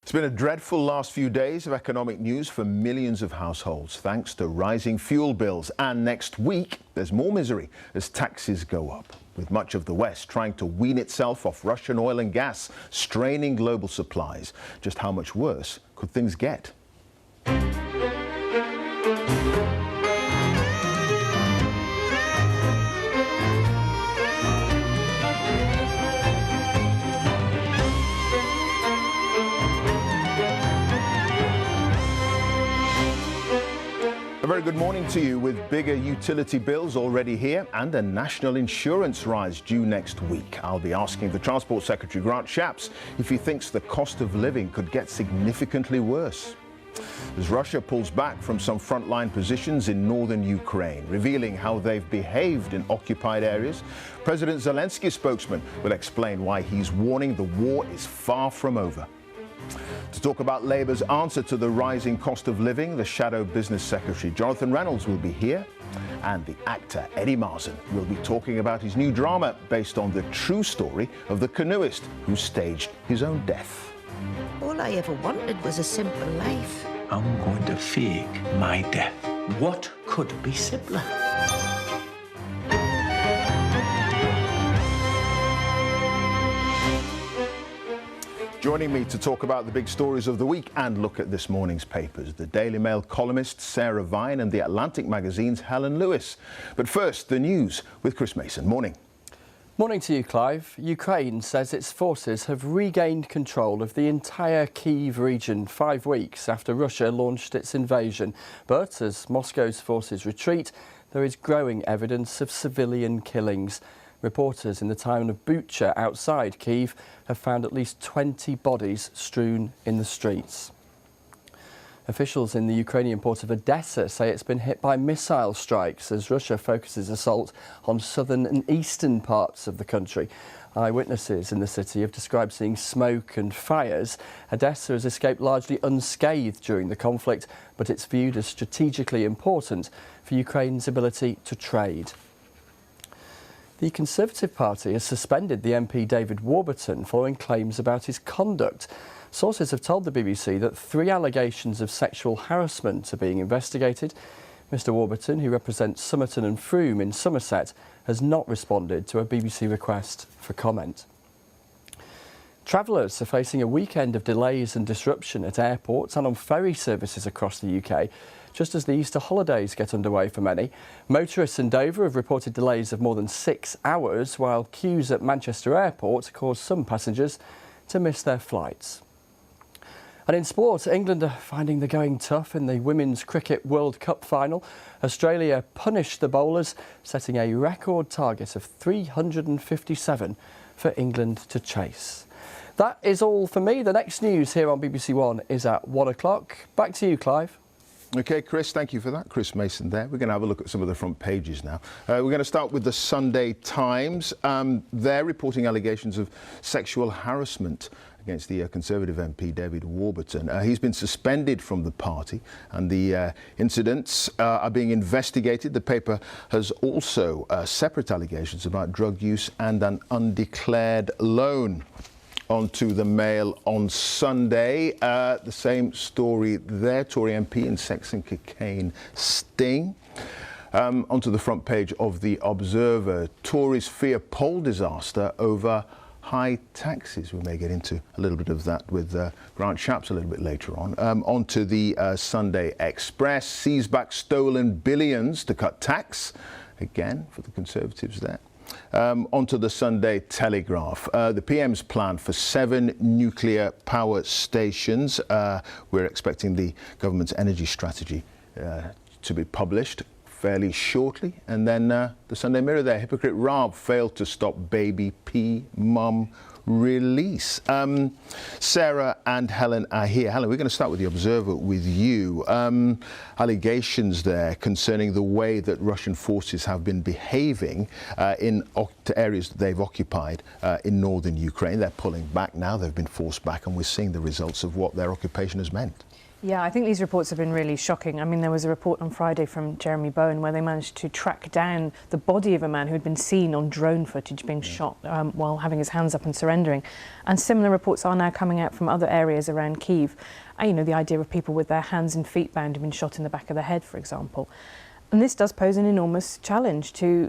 It's been a dreadful last few days of economic news for millions of households, thanks to rising fuel bills. And next week, there's more misery as taxes go up, with much of the West trying to wean itself off Russian oil and gas, straining global supplies. Just how much worse could things get? A very good morning to you, with bigger utility bills already here and a national insurance rise due next week. I'll be asking the Transport Secretary, Grant Shapps, if he thinks the cost of living could get significantly worse. As Russia pulls back from some frontline positions in northern Ukraine, revealing how they've behaved in occupied areas, President Zelensky's spokesman will explain why he's warning the war is far from over. To talk about Labour's answer to the rising cost of living, the Shadow Business Secretary Jonathan Reynolds will be here, and the actor Eddie Marsan will be talking about his new drama based on the true story of the canoeist who staged his own death. All I ever wanted was a simple life. I'm going to fake my death. What could be simpler? Joining me to talk about the big stories of the week and look at this morning's papers, the Daily Mail columnist Sarah Vine and the Atlantic magazine's Helen Lewis. But first, the news with Chris Mason. Morning. Morning to you, Clive. Ukraine says its forces have regained control of the entire Kyiv region 5 weeks after Russia launched its invasion. But as Moscow's forces retreat, there is growing evidence of civilian killings. Reporters in the town of Bucha outside Kyiv have found at least 20 bodies strewn in the streets. Officials in the Ukrainian port of Odessa say it's been hit by missile strikes as Russia focuses assault on southern and eastern parts of the country. Eyewitnesses in the city have described seeing smoke and fires. Odessa has escaped largely unscathed during the conflict, but it's viewed as strategically important for Ukraine's ability to trade. The Conservative Party has suspended the MP David Warburton following claims about his conduct. Sources have told the BBC that 3 allegations of sexual harassment are being investigated. Mr Warburton, who represents Somerton and Frome in Somerset, has not responded to a BBC request for comment. Travellers are facing a weekend of delays and disruption at airports and on ferry services across the UK, just as the Easter holidays get underway for many. Motorists in Dover have reported delays of more than 6 hours, while queues at Manchester Airport caused some passengers to miss their flights. And in sport, England are finding the going tough in the Women's Cricket World Cup final. Australia punished the bowlers, setting a record target of 357 for England to chase. That is all for me. The next news here on BBC One is at 1 o'clock. Back to you, Clive. OK, Chris, thank you for that. Chris Mason there. We're going to have a look at some of the front pages now. We're going to start with the Sunday Times. They're reporting allegations of sexual harassment against the Conservative MP David Warburton. He's been suspended from the party and the incidents are being investigated. The paper has also separate allegations about drug use and an undeclared loan. Onto the Mail on Sunday, the same story there, Tory MP in sex and cocaine sting. Onto the front page of the Observer, Tories fear poll disaster over high taxes. We may get into a little bit of that with Grant Shapps a little bit later on. Onto the Sunday Express, sees back stolen billions to cut tax, again for the Conservatives there. Onto the Sunday Telegraph, the PM's plan for 7 nuclear power stations. We're expecting the government's energy strategy to be published fairly shortly. And then the Sunday Mirror there, hypocrite Raab failed to stop baby P mum release. Sarah and Helen are here. Helen, we're going to start with the Observer with you. Allegations there concerning the way that Russian forces have been behaving in areas that they've occupied in northern Ukraine. They're pulling back now. They've been forced back, and we're seeing the results of what their occupation has meant. Yeah, I think these reports have been really shocking. I mean, there was a report on Friday from Jeremy Bowen where they managed to track down the body of a man who had been seen on drone footage being shot while having his hands up and surrendering. And similar reports are now coming out from other areas around Kyiv. You know, the idea of people with their hands and feet bound who've been shot in the back of the head, for example. And this does pose an enormous challenge to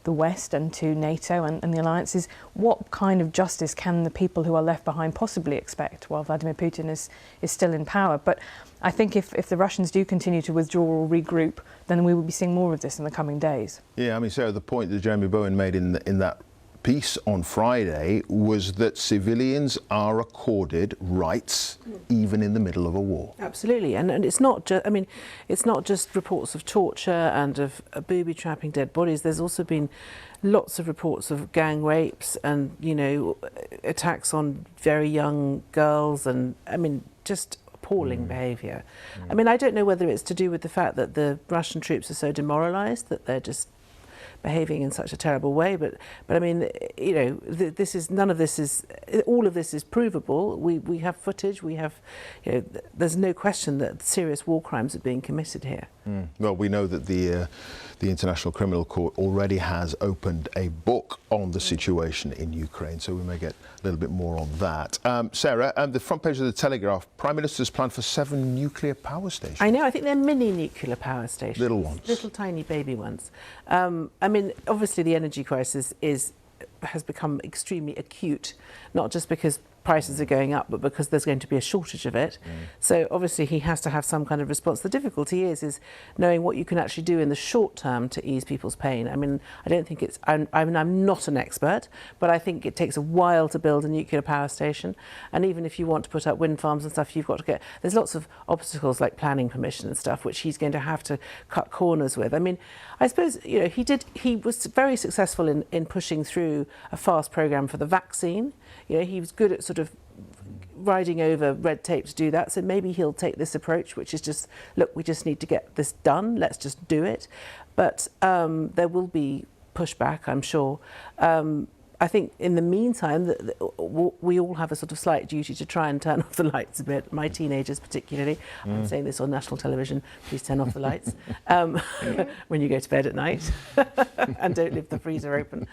the West and to NATO and the alliances. What kind of justice can the people who are left behind possibly expect while Vladimir Putin is still in power? But I think if the Russians do continue to withdraw or regroup, then we will be seeing more of this in the coming days. Yeah, I mean, Sarah, the point that Jeremy Bowen made in that piece on Friday was that civilians are accorded rights even in the middle of a war. Absolutely, and it's not just, I mean, it's not just reports of torture and of booby trapping dead bodies. There's also been lots of reports of gang rapes and, you know, attacks on very young girls, and I mean, just appalling behaviour. I mean, I don't know whether it's to do with the fact that the Russian troops are so demoralised that they're just behaving in such a terrible way, but I mean, you know, this is, none of this is, all of this is provable. We have footage, we have, you know, there's no question that serious war crimes are being committed here. Well, we know that the International Criminal Court already has opened a book on the situation in Ukraine, so we may get a little bit more on that. Sarah, the front page of the Telegraph, Prime Minister's plan for 7 nuclear power stations. I know, I think they're mini nuclear power stations. Little ones. Little tiny baby ones. I mean, obviously the energy crisis has become extremely acute, not just because prices are going up, but because there's going to be a shortage of it. So obviously he has to have some kind of response. The difficulty is knowing what you can actually do in the short term to ease people's pain. I mean, I don't think it's, I'm not an expert, but I think it takes a while to build a nuclear power station. And even if you want to put up wind farms and stuff, you've got to get, there's lots of obstacles like planning permission and stuff, which he's going to have to cut corners with. I mean, I suppose, you know, he was very successful in pushing through a fast program for the vaccine. You know, he was good at sort of riding over red tape to do that. So maybe he'll take this approach, which is just, look, we just need to get this done. Let's just do it. But there will be pushback, I'm sure. I think in the meantime, we all have a sort of slight duty to try and turn off the lights a bit. My teenagers particularly. I'm saying this on national television. Please turn off the lights when you go to bed at night, and don't leave the freezer open.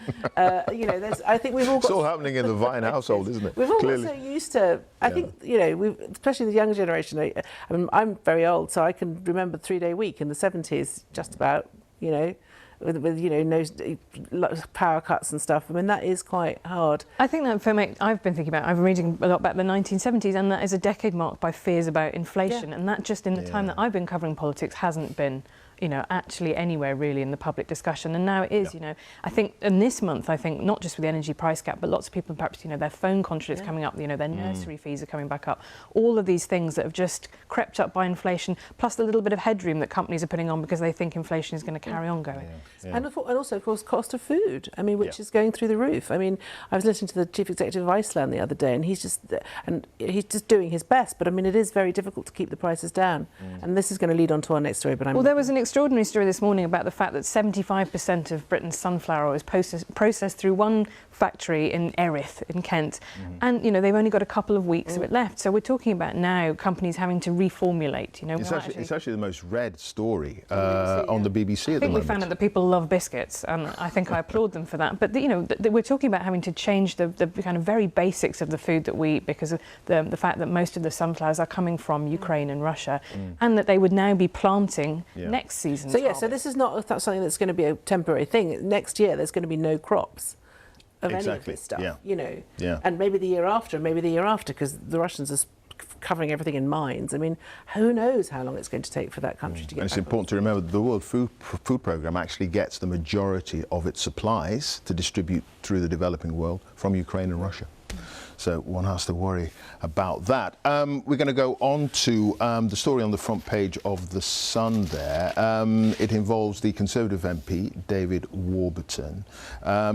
You know, I think we've all got. It's all happening in the Vine household, isn't it? We've all got so used to. I think, you know, especially the younger generation. I mean, I'm very old, so I can remember 3-day week in the 70s, just about. You know. With you know, no power cuts and stuff. I mean, that is quite hard. I think that for me, I've been reading a lot about the 1970s, and that is a decade marked by fears about inflation, and that just in the time that I've been covering politics hasn't been, you know, actually anywhere really in the public discussion. And now it is, you know, I think in this month, I think not just with the energy price gap, but lots of people perhaps, you know, their phone contracts coming up, you know, their nursery fees are coming back up. All of these things that have just crept up by inflation, plus the little bit of headroom that companies are putting on because they think inflation is going to carry on going. And also, of course, cost of food. I mean, which is going through the roof. I mean, I was listening to the chief executive of Iceland the other day, and he's just doing his best. But I mean, it is very difficult to keep the prices down. And this is going to lead on to our next story. But there was an extraordinary story this morning about the fact that 75% of Britain's sunflower oil is processed through one factory in Erith in Kent, and you know they've only got a couple of weeks of it left. So we're talking about now companies having to reformulate. You know, it's actually the most read story on the BBC at the moment. I think we found out that people love biscuits, and I think I applaud them for that. But you know, we're talking about having to change the kind of very basics of the food that we eat because of the fact that most of the sunflowers are coming from Ukraine and Russia, and that they would now be planting next season. So this is not something that's going to be a temporary thing. Next year, there's going to be no crops of any of this stuff, you know. And maybe the year after, because the Russians are covering everything in mines. I mean, who knows how long it's going to take for that country to get. And it's important to remember that the World Food Programme actually gets the majority of its supplies to distribute through the developing world from Ukraine and Russia. So one has to worry about that. We're going to go on to the story on the front page of The Sun there. It involves the Conservative MP, David Warburton,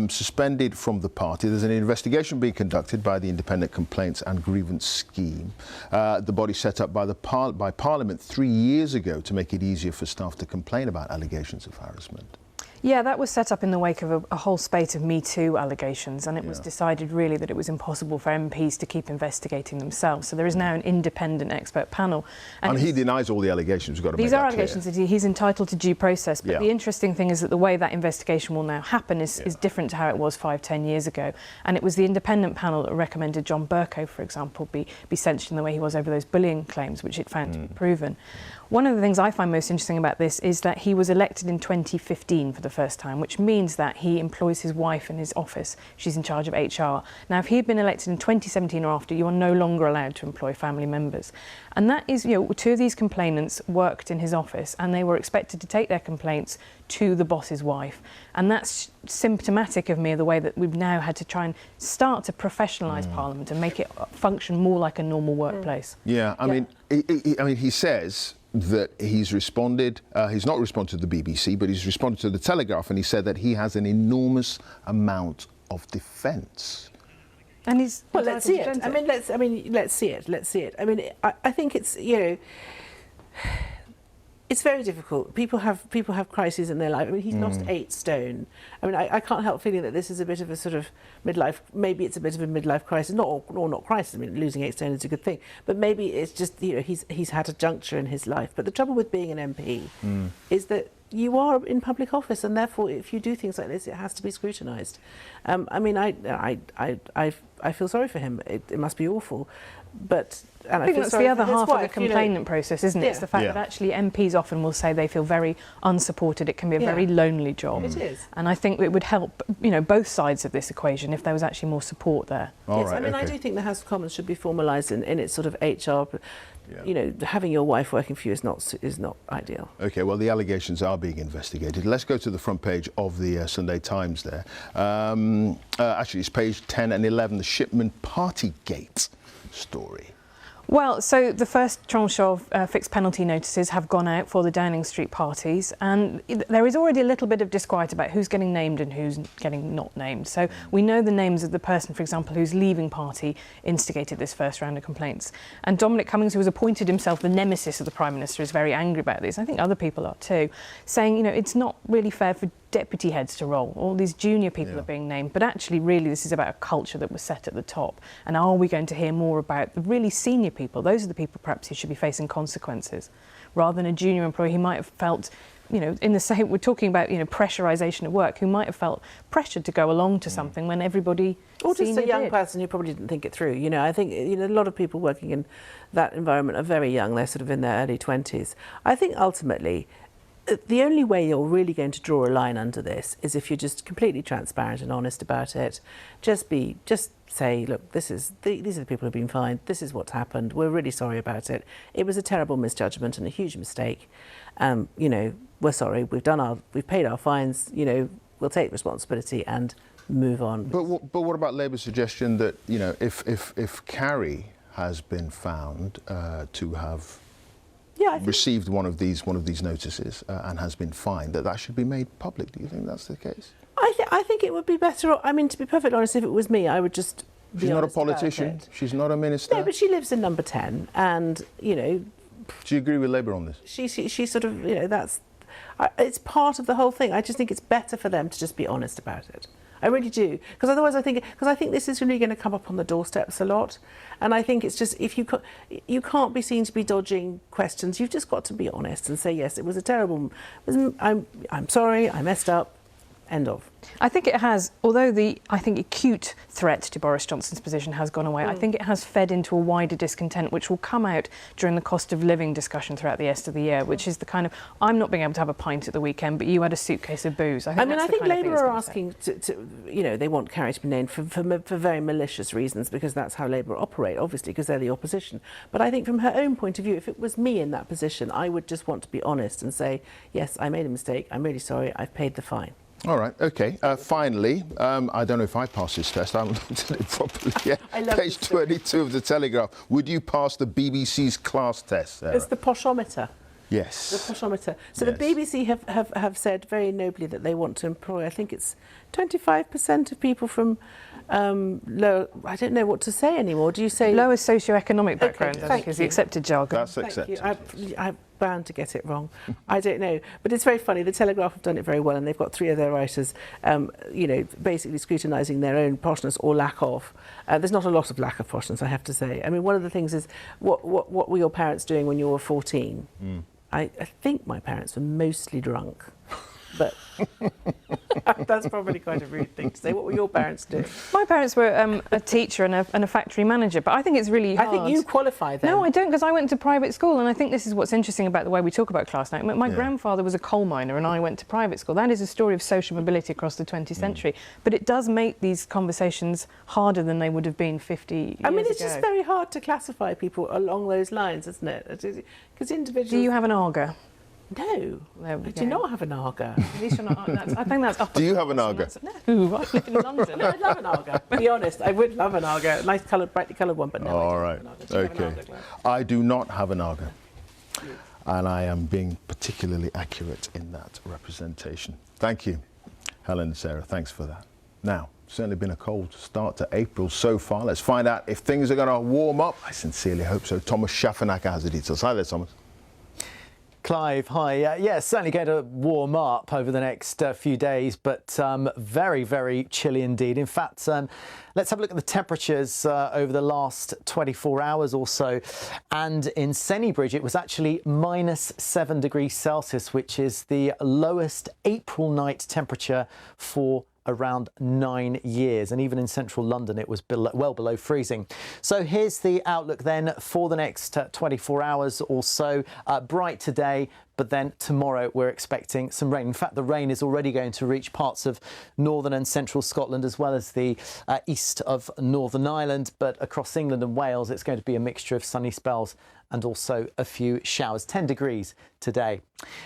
suspended from the party. There's an investigation being conducted by the Independent Complaints and Grievance Scheme, the body set up by Parliament 3 years ago to make it easier for staff to complain about allegations of harassment. Yeah, that was set up in the wake of a whole spate of Me Too allegations, and it was decided really that it was impossible for MPs to keep investigating themselves. So there is now an independent expert panel. And he denies all the allegations. We've got to make These that are clear. allegations that he's entitled to due process, but the interesting thing is that the way that investigation will now happen is different to how it was 5-10 years ago. And it was the independent panel that recommended John Bercow, for example, be censured in the way he was over those bullying claims, which it found to be proven. One of the things I find most interesting about this is that he was elected in 2015 for the first time, which means that he employs his wife in his office. She's in charge of HR. Now, if he had been elected in 2017 or after, you are no longer allowed to employ family members. And that is, two of these complainants worked in his office and they were expected to take their complaints to the boss's wife. And that's symptomatic of me of the way that we've now had to try and start to professionalise Parliament and make it function more like a normal workplace. Yeah, I mean, he says that he's responded, he's not responded to the BBC, but he's responded to the Telegraph, and he said that he has an enormous amount of defence. And he's well. Let's see it. Let's see it. Let's see it. I mean, I think it's it's very difficult. People have crises in their life. I mean, he's lost 8 stone. I mean, I can't help feeling that this is a bit of a sort of midlife. Maybe it's a bit of a midlife crisis, not crisis. I mean, losing 8 stone is a good thing, but maybe it's just he's had a juncture in his life. But the trouble with being an MP is that you are in public office, and therefore, if you do things like this, it has to be scrutinised. I mean, I feel sorry for him. It must be awful, but. And I think that's the other half of the complainant process, process, isn't it? It's the fact that actually MPs often will say they feel very unsupported. It can be a very lonely job. It is. And I think it would help, both sides of this equation if there was actually more support there. Yes, I mean, I do think the House of Commons should be formalised in its sort of HR. Having your wife working for you is not ideal. OK, well, the allegations are being investigated. Let's go to the front page of the Sunday Times there. Actually, it's page 10 and 11, the Shipman Partygate story. Well, so the first tranche of fixed penalty notices have gone out for the Downing Street parties, and there is already a little bit of disquiet about who's getting named and who's getting not named. So we know the names of the person, for example, whose leaving party instigated this first round of complaints. And Dominic Cummings, who has appointed himself the nemesis of the Prime Minister, is very angry about this. I think other people are too, saying, it's not really fair for deputy heads to roll. All these junior people are being named, but actually really this is about a culture that was set at the top. And are we going to hear more about the really senior people? Those are the people perhaps who should be facing consequences, rather than a junior employee who might have felt, in the same, we're talking about, pressurisation at work, who might have felt pressured to go along to something when everybody or just a young did. person who probably didn't think it through. I think a lot of people working in that environment are very young. They're sort of in their early 20s. I think ultimately the only way you're really going to draw a line under this is if you're just completely transparent and honest about it. Just say, look, these are the people who've been fined. This is what's happened. We're really sorry about it. It was a terrible misjudgment and a huge mistake. We're sorry. We've paid our fines. We'll take responsibility and move on. But what about Labour's suggestion that if Carrie has been found to have received one of these notices and has been fined, that should be made public? Do you think that's the case? I think it would be better. I mean, to be perfectly honest, if it was me, I would just. She's not a politician. She's not a minister. No, but she lives in Number 10, and Do you agree with Labour on this? She sort of that's. It's part of the whole thing. I just think it's better for them to just be honest about it. I really do, because otherwise I think this is really going to come up on the doorsteps a lot, and I think it's just if you can't be seen to be dodging questions. You've just got to be honest and say, yes, it was a terrible. I'm sorry, I messed up. End of. I think it has, although the acute threat to Boris Johnson's position has gone away, I think it has fed into a wider discontent which will come out during the cost of living discussion throughout the rest of the year, which is the kind of, I'm not being able to have a pint at the weekend, but you had a suitcase of booze. I think Labour are asking they want Carrie to be named for very malicious reasons, because that's how Labour operate, obviously, because they're the opposition. But I think from her own point of view, if it was me in that position, I would just want to be honest and say, yes, I made a mistake, I'm really sorry, I've paid the fine. All right, OK. Finally, I don't know if I passed this test. I haven't looked at it properly yet. Page 22 of the Telegraph. Would you pass the BBC's class test, Sarah? It's the poshometer. Yes. The poshometer. So the BBC have said very nobly that they want to employ, I think it's 25% of people from low. I don't know what to say anymore. Do you say Lower socioeconomic background, I thank think, is the you. accepted jargon. That's accepted. I'm bound to get it wrong. I don't know, but it's very funny. The Telegraph have done it very well, and they've got 3 of their writers, basically scrutinising their own poshness or lack of. There's not a lot of lack of poshness, I have to say. I mean, one of the things is what were your parents doing when you were 14? I think my parents were mostly drunk. But that's probably quite a rude thing to say. What were your parents doing? My parents were a teacher and a factory manager, but I think it's really hard. I think you qualify then. No, I don't, because I went to private school, and I think this is what's interesting about the way we talk about class now. My grandfather was a coal miner, and I went to private school. That is a story of social mobility across the 20th century, but it does make these conversations harder than they would have been 50 years ago. I mean, it's just very hard to classify people along those lines, isn't it? Because individuals... Do you have an Arga? No, I do not have an Arga. At least you're not. I think that's upper. Do you have an Arga? No, I live in London. No, I'd love an Arga. To be honest, I would love an Arga. A nice coloured, brightly coloured one, but no. All I right. don't have an Arga. Do you have an Okay. Arga, Claire? I do not have an Arga. And I am being particularly accurate in that representation. Thank you, Helen and Sarah. Thanks for that. Now, certainly been a cold start to April so far. Let's find out if things are going to warm up. I sincerely hope so. Thomas Schaffenacker has the details. Hi there, Thomas. Clive, hi. Yeah, it's certainly going to warm up over the next few days, but very, very chilly indeed. In fact, let's have a look at the temperatures over the last 24 hours or so. And in Sennybridge, it was actually -7 degrees Celsius, which is the lowest April night temperature for around 9 years, and even in central London it was well below freezing. So here's the outlook then for the next 24 hours or so. Bright today, but then tomorrow we're expecting some rain. In fact, the rain is already going to reach parts of northern and central Scotland, as well as the east of Northern Ireland, but across England and Wales it's going to be a mixture of sunny spells and also a few showers. 10 degrees today.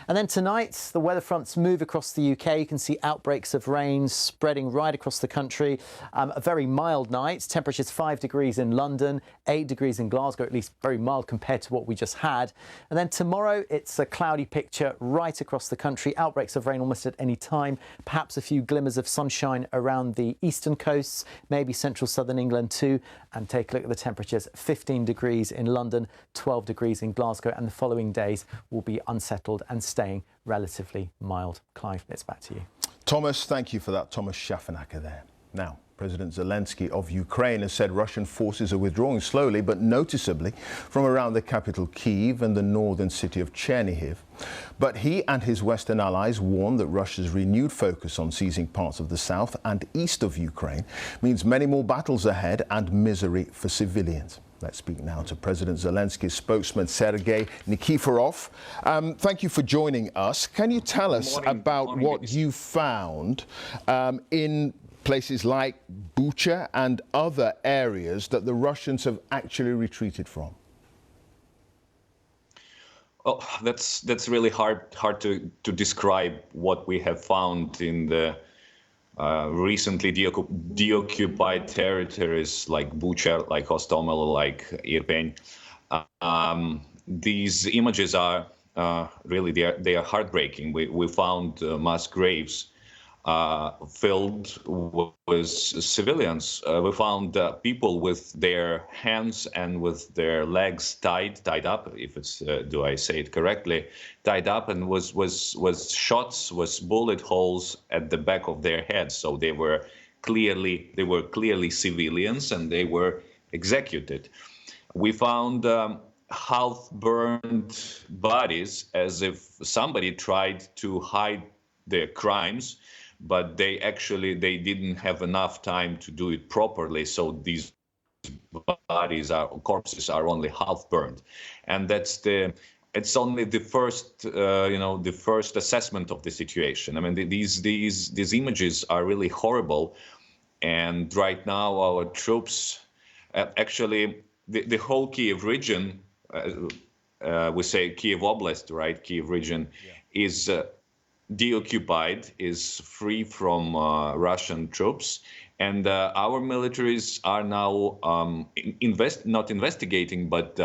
And then tonight, the weather fronts move across the UK. You can see outbreaks of rain spreading right across the country. A very mild night. Temperatures 5 degrees in London, 8 degrees in Glasgow, at least very mild compared to what we just had. And then tomorrow, it's a cloudy picture right across the country. Outbreaks of rain almost at any time. Perhaps a few glimmers of sunshine around the eastern coasts, maybe central southern England too. And take a look at the temperatures. 15 degrees in London, 12 degrees in Glasgow, and the following days will be unsettled and staying relatively mild. Clive, it's back to you. Thomas, thank you for that. Thomas Schaffenacker there. Now, President Zelensky of Ukraine has said Russian forces are withdrawing slowly but noticeably from around the capital Kyiv and the northern city of Chernihiv. But he and his Western allies warn that Russia's renewed focus on seizing parts of the south and east of Ukraine means many more battles ahead and misery for civilians. Let's speak now to President Zelensky's spokesman, Sergey Nikiforov. Thank you for joining us. Can you tell us about what you found in places like Bucha and other areas that the Russians have actually retreated from? Oh, that's really hard to describe what we have found in the recently deoccupied territories like Bucha, like Hostomel, like Irpin. These images are really they are heartbreaking. We found mass graves filled with civilians. We found people with their hands and with their legs tied up, if it's do I say it correctly, tied up, and was shots, was bullet holes at the back of their heads. So they were clearly civilians, and they were executed. We found half burned bodies, as if somebody tried to hide their crimes, but they didn't have enough time to do it properly. So these corpses are only half burned, and it's only the first the first assessment of the situation. I mean, these images are really horrible, and right now our troops, actually the whole Kiev region, we say Kiev Oblast, right? Kiev region is deoccupied, is free from Russian troops, and our militaries are now not investigating, but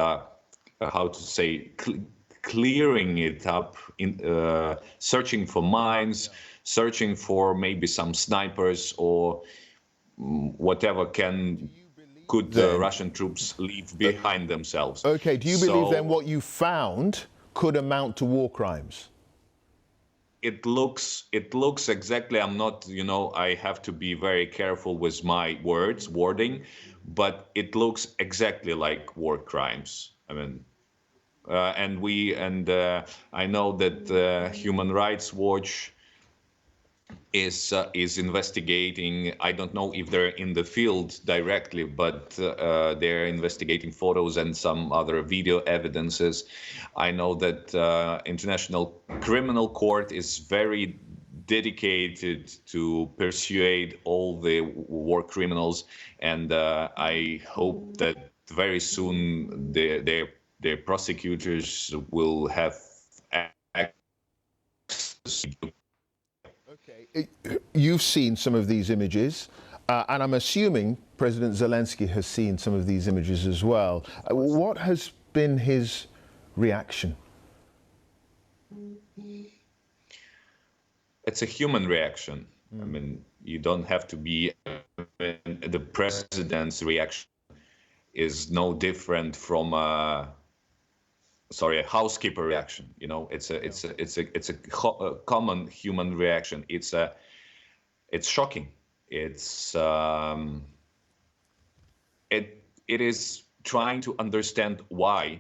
how to say, clearing it up, searching for mines, searching for maybe some snipers or whatever could the Russian troops leave behind themselves. Okay, do you believe So then what you found could amount to war crimes? it looks exactly, I'm not, I have to be very careful with my wording, but it looks exactly like war crimes. I mean, I know that Human Rights Watch is investigating. I don't know if they're in the field directly, but they're investigating photos and some other video evidences. I know that International Criminal Court is very dedicated to persuade all the war criminals, and I hope that very soon their prosecutors will have access. Okay, you've seen some of these images, and I'm assuming President Zelensky has seen some of these images as well. What has been his reaction? It's a human reaction. I mean, you don't have to be. The president's reaction is no different from a housekeeper reaction. It's a common human reaction. It's shocking. It is trying to understand why,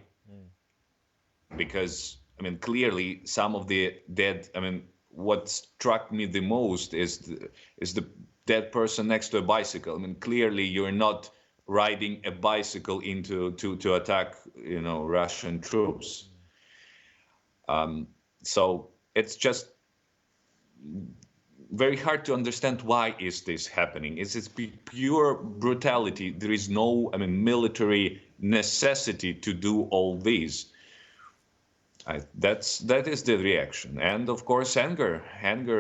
because I mean, clearly some of the dead. I mean, what struck me the most is the dead person next to a bicycle. I mean, clearly you're not riding a bicycle to attack, Russian troops. So it's just very hard to understand why is this happening. It's pure brutality. There is no, military necessity to do all these. That is the reaction, and of course anger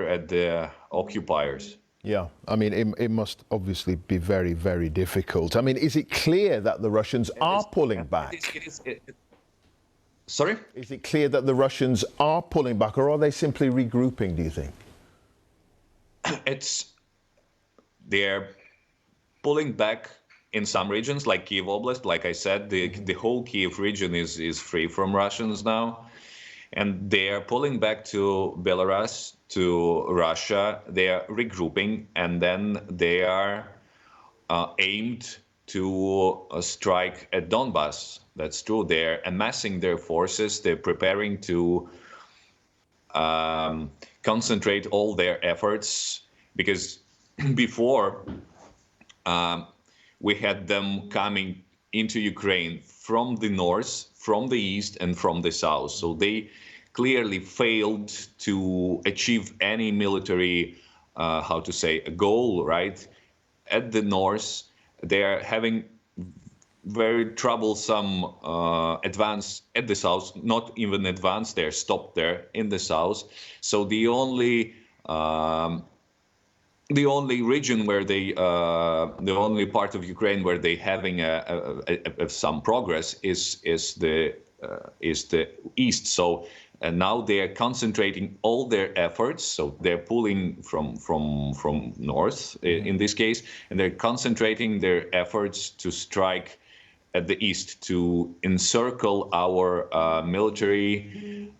at the occupiers. Yeah, I mean, it must obviously be very, very difficult. I mean, is it clear that the Russians are pulling back? Sorry? Is it clear that the Russians are pulling back, or are they simply regrouping, do you think? They're pulling back in some regions, like Kiev Oblast. Like I said, the whole Kiev region is free from Russians now. And they are pulling back to Belarus, to Russia. They are regrouping, and then they are aimed to strike at Donbass. That's true. They're amassing their forces. They're preparing to concentrate all their efforts, because before we had them coming into Ukraine from the north, from the east, and from the south. So they clearly failed to achieve any military, a goal, right? At the north, they are having very troublesome advance at the south, not even advance, they're stopped there in the south. So the only region where the only part of Ukraine where they having some progress is the east. So now they are concentrating all their efforts. So they're pulling from north in this case, and they're concentrating their efforts to strike at the east, to encircle our military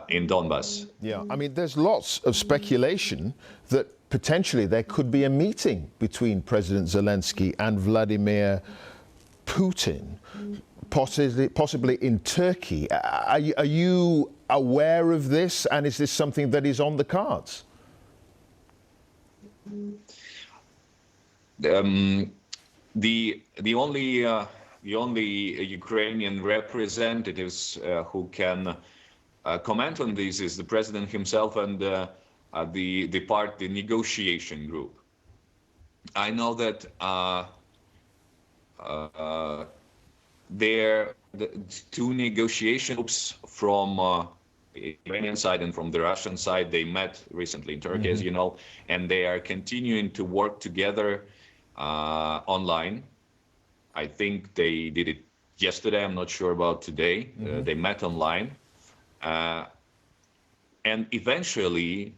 in Donbass. Yeah, I mean, there's lots of speculation that potentially there could be a meeting between President Zelensky and Vladimir Putin, possibly in Turkey. Are you aware of this, and is this something that is on the cards? The only Ukrainian representatives who can comment on this is the president himself and the negotiation group. I know that the two negotiation groups from the Iranian side and from the Russian side, they met recently in Turkey, as you know, and they are continuing to work together online. I think they did it yesterday. I'm not sure about today. They met online. And eventually,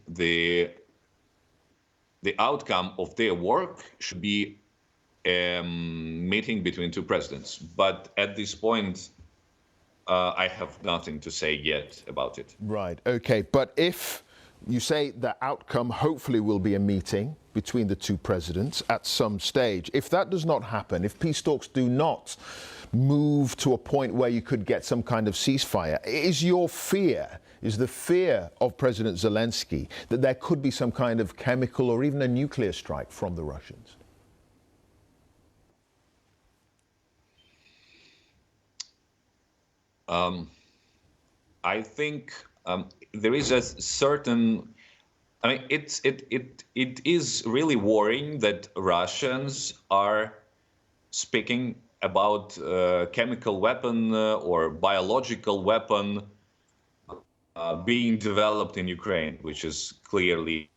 the outcome of their work should be a meeting between two presidents. But at this point, I have nothing to say yet about it. Right, okay. But if you say the outcome hopefully will be a meeting between the two presidents at some stage, if that does not happen, if peace talks do not move to a point where you could get some kind of ceasefire, is the fear of President Zelensky that there could be some kind of chemical or even a nuclear strike from the Russians? I think there is a certain. I mean, it is really worrying that Russians are speaking about chemical weapon or biological weapon being developed in Ukraine, which is clearly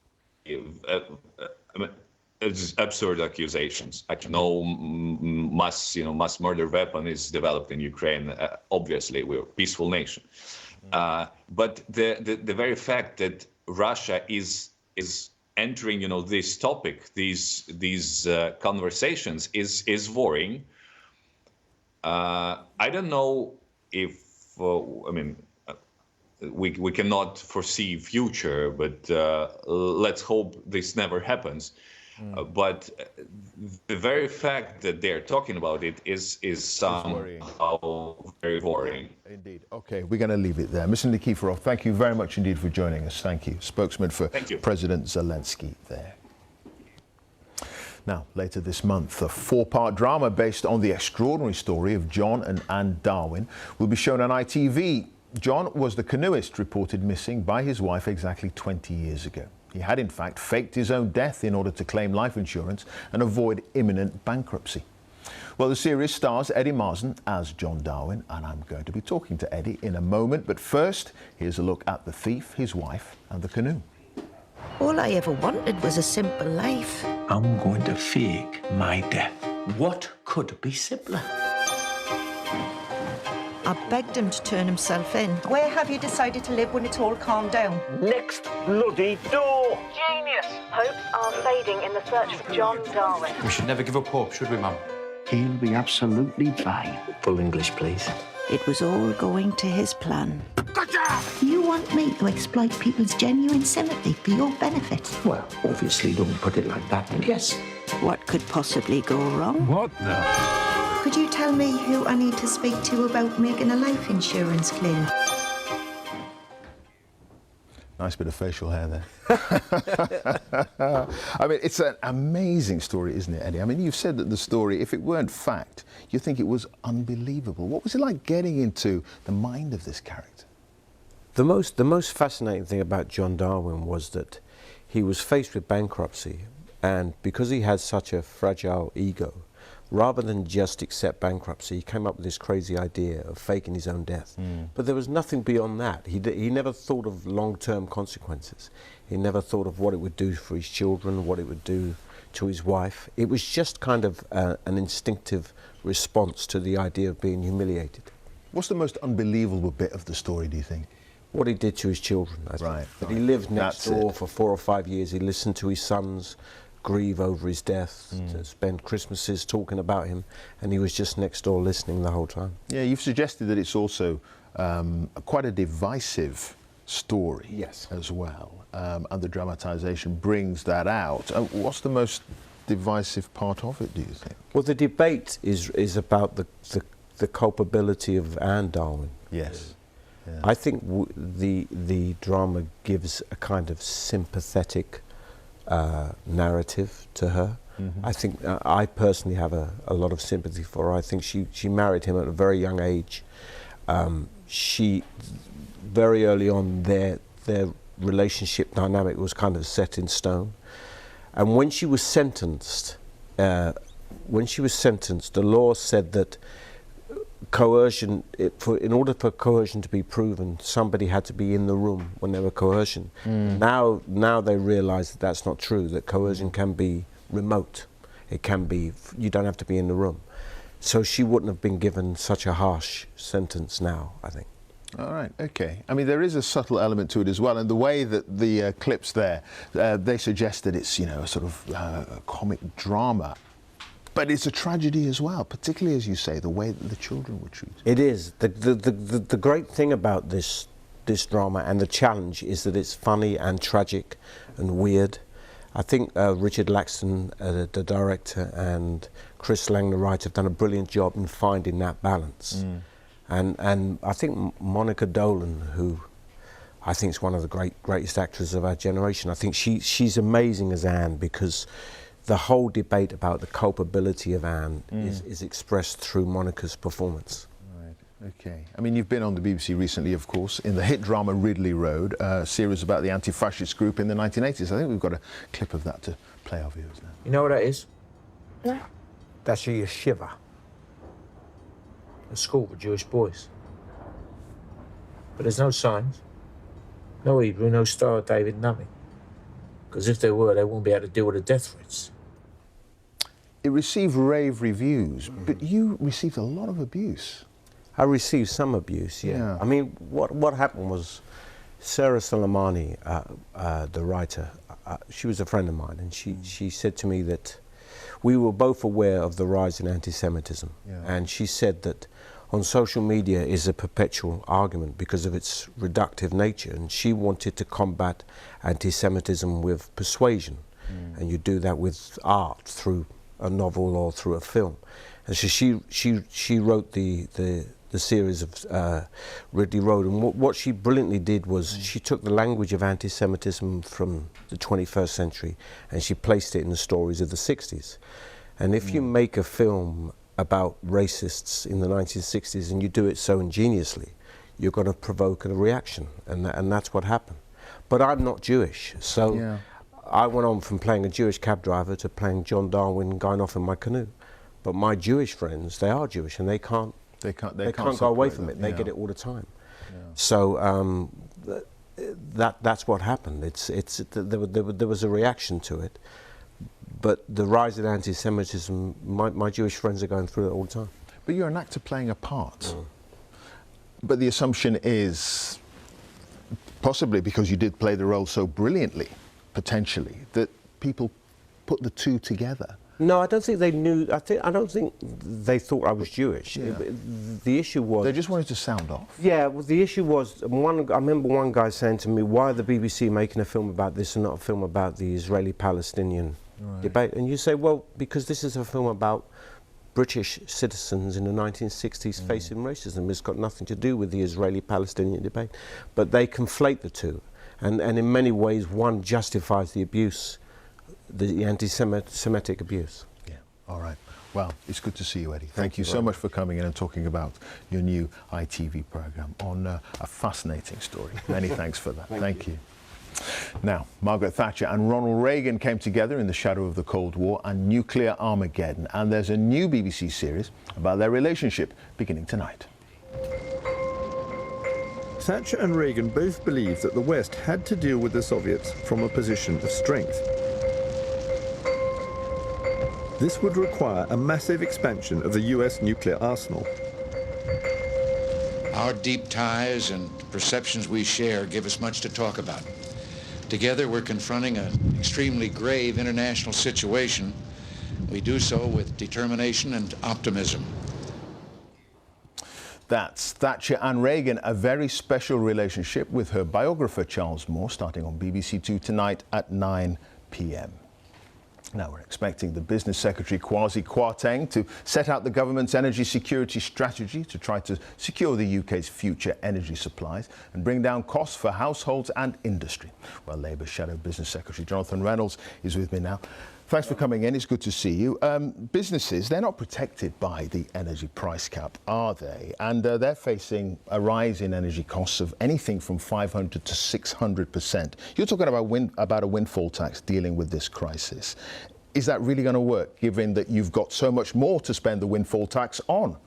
it's absurd accusations. Like no mass murder weapon is developed in Ukraine. Obviously, we're a peaceful nation. But the very fact that Russia is entering, this topic, these conversations is worrying. I don't know if we cannot foresee future, but let's hope this never happens. But the very fact that they're talking about it is somehow very worrying. Indeed. Okay, we're going to leave it there. Mr. Nikiforov, thank you very much indeed for joining us. Thank you. Spokesman for President Zelensky there. Now, later this month, a 4-part drama based on the extraordinary story of John and Anne Darwin will be shown on ITV. John was the canoeist reported missing by his wife exactly 20 years ago. He had, in fact, faked his own death in order to claim life insurance and avoid imminent bankruptcy. Well, the series stars Eddie Marsan as John Darwin, and I'm going to be talking to Eddie in a moment. But first, here's a look at the thief, his wife, and the canoe. All I ever wanted was a simple life. I'm going to fake my death. What could be simpler? I begged him to turn himself in. Where have you decided to live when it's all calmed down? Next bloody door! Genius! Hopes are fading in the search for John Darwin. We should never give up hope, should we, Mum? He'll be absolutely fine. Full English, please. It was all going to his plan. Gotcha! You want me to exploit people's genuine sympathy for your benefit? Well, obviously, don't put it like that, but yes. What could possibly go wrong? What the? Could you tell me who I need to speak to about making a life insurance claim? Nice bit of facial hair there. I mean, it's an amazing story, isn't it, Eddie? I mean, you've said that the story, if it weren't fact, you think it was unbelievable. What was it like getting into the mind of this character? The most fascinating thing about John Darwin was that he was faced with bankruptcy, and because he had such a fragile ego, rather than just accept bankruptcy, he came up with this crazy idea of faking his own death. But there was nothing beyond that. He never thought of long-term consequences. He never thought of what it would do for his children, what it would do to his wife. It was just kind of an instinctive response to the idea of being humiliated. What's the most unbelievable bit of the story, do you think? What he did to his children, I think. Right. That he lived next door for 4 or 5 years. He listened to his sons grieve over his death, to spend Christmases talking about him, and he was just next door listening the whole time. Yeah, you've suggested that it's also quite a divisive story as well, and the dramatisation brings that out. What's the most divisive part of it, do you think? Well, the debate is about the culpability of Anne Darwin. Yes. Yeah. I think the drama gives a kind of sympathetic narrative to her. I think I personally have a lot of sympathy for her. I think she married him at a very young age. She very early on their relationship dynamic was kind of set in stone. And when she was sentenced, the law said that coercion, in order for coercion to be proven, somebody had to be in the room when they were coercion. Now they realise that that's not true, that coercion can be remote. It can be, you don't have to be in the room. So she wouldn't have been given such a harsh sentence now, I think. All right, okay. I mean, there is a subtle element to it as well, and the way that the clips there, they suggest that it's, you know, a sort of a comic drama, but it's a tragedy as well, particularly, as you say, the way that the children were treated. It is. The great thing about this drama and the challenge is that it's funny and tragic and weird. I think Richard Laxton, the director, and Chris Lang, the writer, have done a brilliant job in finding that balance. And I think Monica Dolan, who I think is one of the greatest actors of our generation, I think she's amazing as Anne, because the whole debate about the culpability of Anne is expressed through Monica's performance. Right, okay. I mean, you've been on the BBC recently, of course, in the hit drama Ridley Road, a series about the anti-fascist group in the 1980s. I think we've got a clip of that to play our viewers now. You know what that is? No. That's a yeshiva. A school for Jewish boys. But there's no signs, no Hebrew, no Star of David, nothing. Because if there were, they wouldn't be able to deal with the death threats. It received rave reviews, but you received a lot of abuse. I received some abuse, yeah. I mean, what happened was Sarah Soleimani, the writer, she was a friend of mine, and she said to me that we were both aware of the rise in anti-Semitism, and she said that on social media is a perpetual argument because of its reductive nature, and she wanted to combat anti-Semitism with persuasion, and you do that with art, through a novel or through a film. And so she wrote the series of Ridley Road, and what she brilliantly did was she took the language of anti-Semitism from the 21st century and she placed it in the stories of the 60s. And if you make a film about racists in the 1960s and you do it so ingeniously, you're going to provoke a reaction, and that's what happened. But I'm not Jewish, so I went on from playing a Jewish cab driver to playing John Darwin going off in my canoe. But my Jewish friends, they are Jewish, and they can't go away from it. They get it all the time. So that's what happened. There was a reaction to it. But the rise in anti-Semitism, my Jewish friends are going through it all the time. But you're an actor playing a part. But the assumption is, possibly because you did play the role so brilliantly, potentially, that people put the two together. No, I don't think they knew. I don't think they thought I was Jewish. The issue was they just wanted to sound off. Yeah, well, the issue was I remember one guy saying to me, "Why are the BBC making a film about this and not a film about the Israeli-Palestinian debate?" And you say, "Well, because this is a film about British citizens in the 1960s facing racism. It's got nothing to do with the Israeli-Palestinian debate." But they conflate the two, and in many ways, one justifies the abuse. The anti-Semitic abuse. Yeah, all right. Well, it's good to see you, Eddie. Thank you so much for coming in and talking about your new ITV programme on a fascinating story. Many thanks for that. Thank you. Now, Margaret Thatcher and Ronald Reagan came together in the shadow of the Cold War and nuclear Armageddon, and there's a new BBC series about their relationship beginning tonight. Thatcher and Reagan both believed that the West had to deal with the Soviets from a position of strength. This would require a massive expansion of the US nuclear arsenal. Our deep ties and perceptions we share give us much to talk about. Together, we're confronting an extremely grave international situation. We do so with determination and optimism. That's Thatcher and Reagan, a very special relationship, with her biographer Charles Moore, starting on BBC Two tonight at 9 p.m. Now we're expecting the Business Secretary Kwasi Kwarteng to set out the government's energy security strategy to try to secure the UK's future energy supplies and bring down costs for households and industry. Well, Labour Shadow Business Secretary Jonathan Reynolds is with me now. Thanks for coming in. It's good to see you. Businesses, they're not protected by the energy price cap, are they? And they're facing a rise in energy costs of anything from 500 to 600%. You're talking about a windfall tax dealing with this crisis. Is that really going to work, given that you've got so much more to spend the windfall tax on?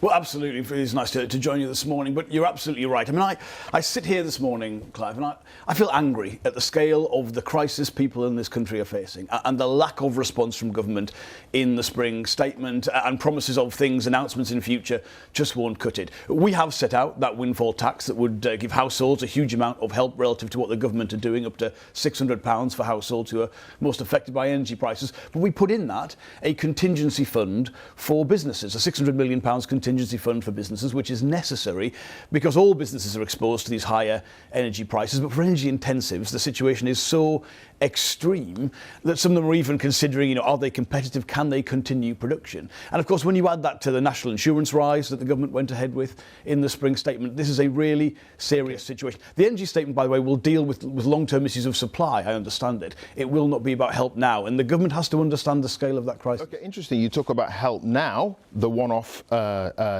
Well, absolutely. It's nice to join you this morning, but you're absolutely right. I mean, I sit here this morning, Clive, and I feel angry at the scale of the crisis people in this country are facing and the lack of response from government in the spring statement and promises of things, announcements in future just won't cut it. We have set out that windfall tax that would give households a huge amount of help relative to what the government are doing, up to £600 for households who are most affected by energy prices. But we put in that a contingency fund for businesses, a £600 million contingency fund for businesses, which is necessary because all businesses are exposed to these higher energy prices. But for energy intensives, the situation is so extreme that some of them are even considering, are they competitive? Can they continue production? And of course, when you add that to the national insurance rise that the government went ahead with in the spring statement, this is a really serious situation. The energy statement, by the way, will deal with long-term issues of supply, I understand it. It will not be about help now, and the government has to understand the scale of that crisis. Okay, interesting. You talk about help now, the one-off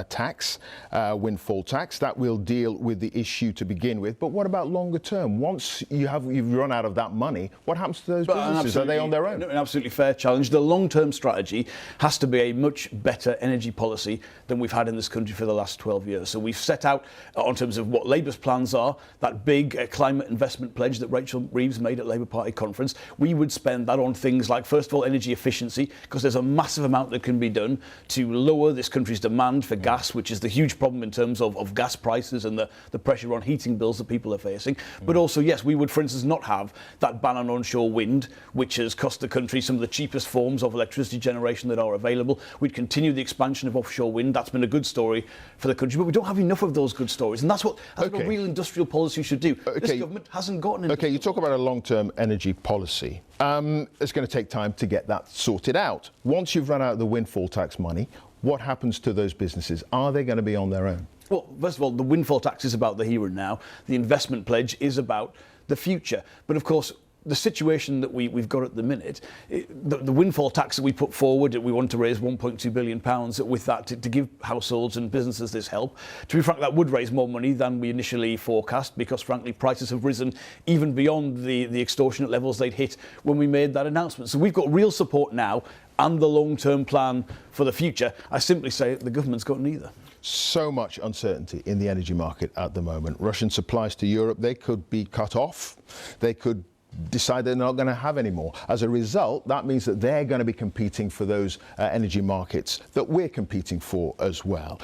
tax, windfall tax, that will deal with the issue to begin with. But what about longer term? Once you've run out of that money, what happens to those businesses? Are they on their own? An absolutely fair challenge. The long-term strategy has to be a much better energy policy than we've had in this country for the last 12 years. So we've set out, on terms of what Labour's plans are, that big climate investment pledge that Rachel Reeves made at Labour Party conference. We would spend that on things like, first of all, energy efficiency, because there's a massive amount that can be done to lower this country's demand for gas, which is the huge problem in terms of gas prices and the pressure on heating bills that people are facing. But also, yes, we would, for instance, not have that ban on onshore wind, which has cost the country some of the cheapest forms of electricity generation that are available. We'd continue the expansion of offshore wind. That's been a good story for the country, but we don't have enough of those good stories, and that's what a real industrial policy should do. This government hasn't gotten Okay, you talk about a long-term energy policy. It's going to take time to get that sorted out. Once you've run out of the windfall tax money, what happens to those businesses? Are they going to be on their own? Well, first of all, the windfall tax is about the here and now. The investment pledge is about the future. But of course, the situation that we've got at the minute, the windfall tax that we put forward, we want to raise £1.2 billion with that to give households and businesses this help. To be frank, that would raise more money than we initially forecast because, frankly, prices have risen even beyond the extortionate levels they'd hit when we made that announcement. So we've got real support now and the long-term plan for the future. I simply say the government's got neither. So much uncertainty in the energy market at the moment. Russian supplies to Europe, they could be cut off. They could decide they're not going to have any more. As a result, that means that they're going to be competing for those energy markets that we're competing for as well.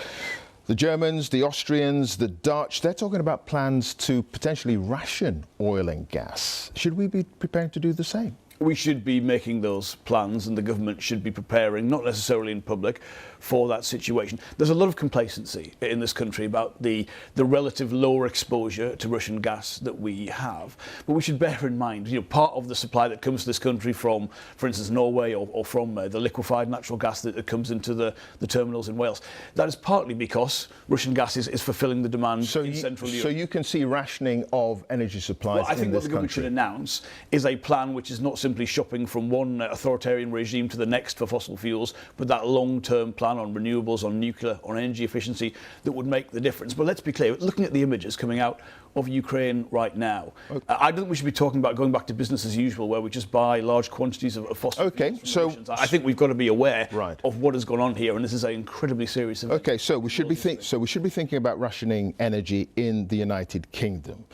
The Germans, the Austrians, the Dutch, they're talking about plans to potentially ration oil and gas. Should we be preparing to do the same? We should be making those plans, and the government should be preparing, not necessarily in public, for that situation. There's a lot of complacency in this country about the relative lower exposure to Russian gas that we have. But we should bear in mind, part of the supply that comes to this country from, for instance, Norway or from the liquefied natural gas that comes into the terminals in Wales, that is partly because Russian gas is fulfilling the demand in Central Europe. So you can see rationing of energy supplies in this country? I think what the government should announce is a plan which is not simply shopping from one authoritarian regime to the next for fossil fuels, but that long-term plan on renewables, on nuclear, on energy efficiency that would make the difference. But let's be clear, looking at the images coming out of Ukraine right now, I don't think we should be talking about going back to business as usual where we just buy large quantities of fossil fuels. So I think we've got to be aware of what has gone on here, and this is an incredibly serious event. Okay, so we should be thinking about rationing energy in the United Kingdom.